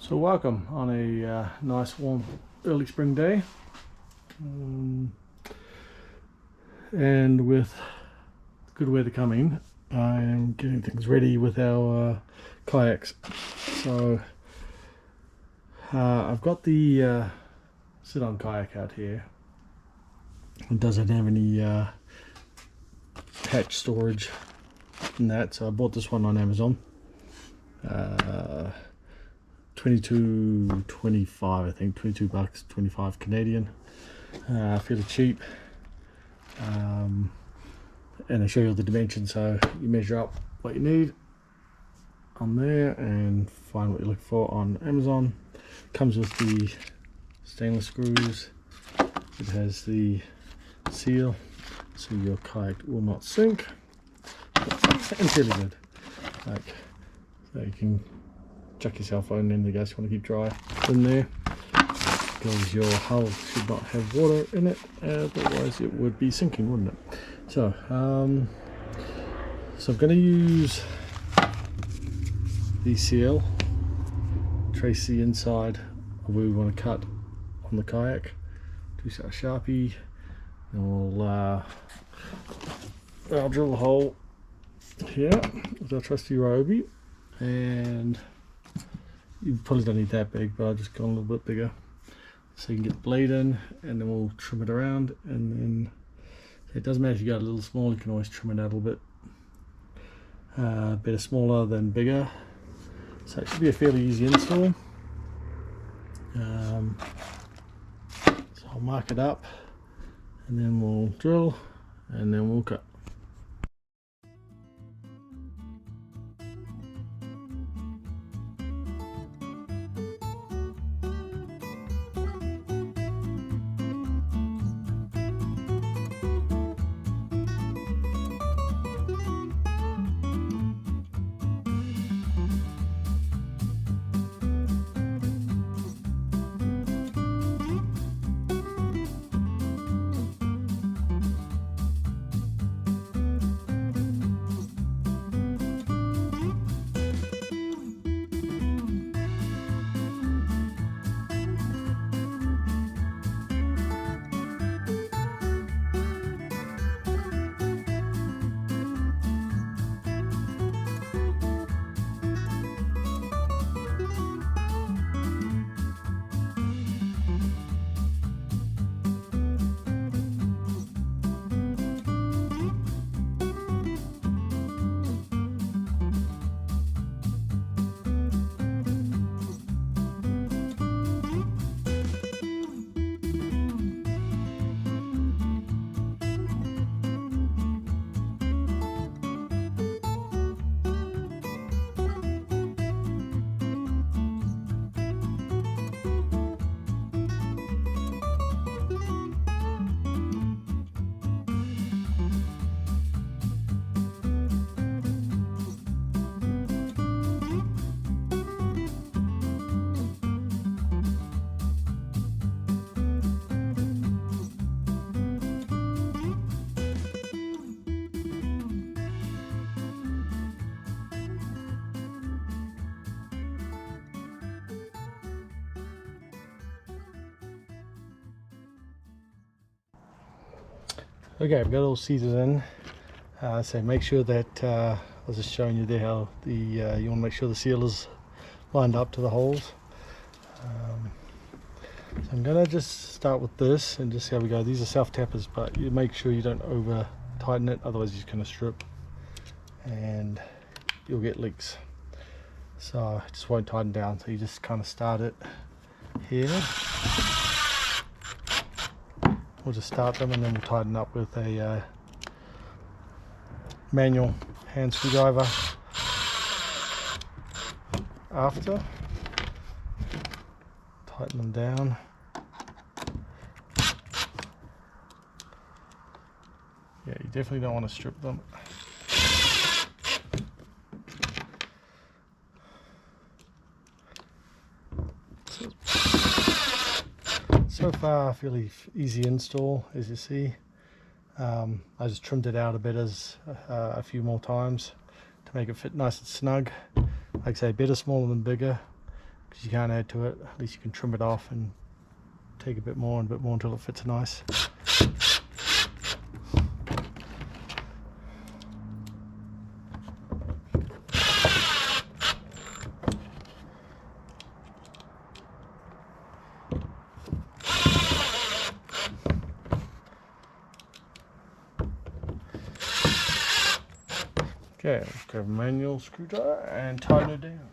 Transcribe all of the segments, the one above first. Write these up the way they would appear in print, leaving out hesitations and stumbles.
So welcome on a nice warm early spring day, and with good weather coming, I am getting things ready with our kayaks. So I've got the sit-on kayak out here. It doesn't have any hatch storage and that, so I bought this one on Amazon. 22.25, I think, $22, 25 Canadian. Fairly cheap. And I show you all the dimensions, so you measure up what you need on there and find what you're looking for on Amazon. Comes with the stainless screws. It has the seal so your kayak will not sink, and fairly good. Like, so you can chuck your cell phone in, I guess you want to keep dry in there, because your hull should not have water in it, otherwise it would be sinking, wouldn't it? So I'm going to use the seal, trace the inside of where we want to cut on the kayak, do our Sharpie, and I'll drill a hole here with our trusty Ryobi, and you probably don't need that big, but I've just gone a little bit bigger so you can get the blade in, and then we'll trim it around. And then it doesn't matter if you got a little small, you can always trim it out a little bit. Better smaller than bigger, so it should be a fairly easy install. So I'll mark it up, and then we'll drill, and then we'll cut. Okay, I've got it all seated in, so make sure that, I was just showing you there how the, you want to make sure the seal is lined up to the holes. So I'm going to just start with this and just see how we go. These are self-tappers, but you make sure you don't over tighten it, otherwise you're just going to strip and you'll get leaks. So it just won't tighten down, so you just kind of start it here. We'll just start them, and then we'll tighten up with a manual hand screwdriver after. Tighten them down. Yeah, you definitely don't want to strip them. So far, fairly easy install, as you see. I just trimmed it out a bit a few more times to make it fit nice and snug. Like I say, better smaller than bigger. because you can't add to it. At least you can trim it off and take a bit more and a bit more until it fits nice. Okay, let's grab a manual screwdriver and tighten it down.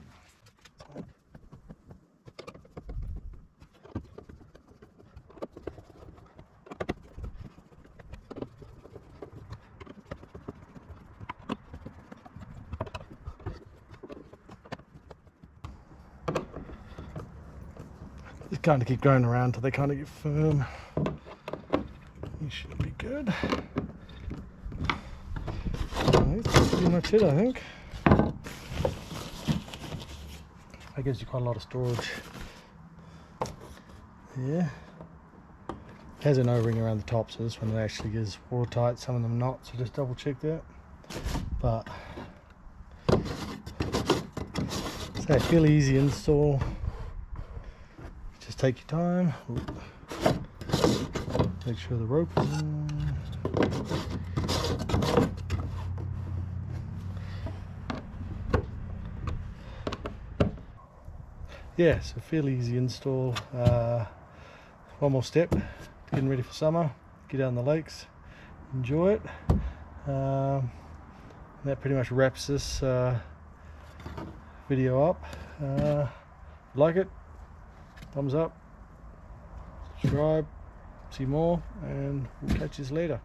Just kind of keep going around till they kind of get firm. You should be good. That's pretty much it, I think. That gives you quite a lot of storage. Yeah. It has an O-ring around the top, so this one actually is watertight, some of them not, so just double check that. But it's a fairly easy install. Just take your time. Make sure the rope is in. Yeah, so fairly easy install. One more step, getting ready for summer, get out on the lakes, enjoy it. That pretty much wraps this video up. Like it, thumbs up, subscribe, see more, and we'll catch you later.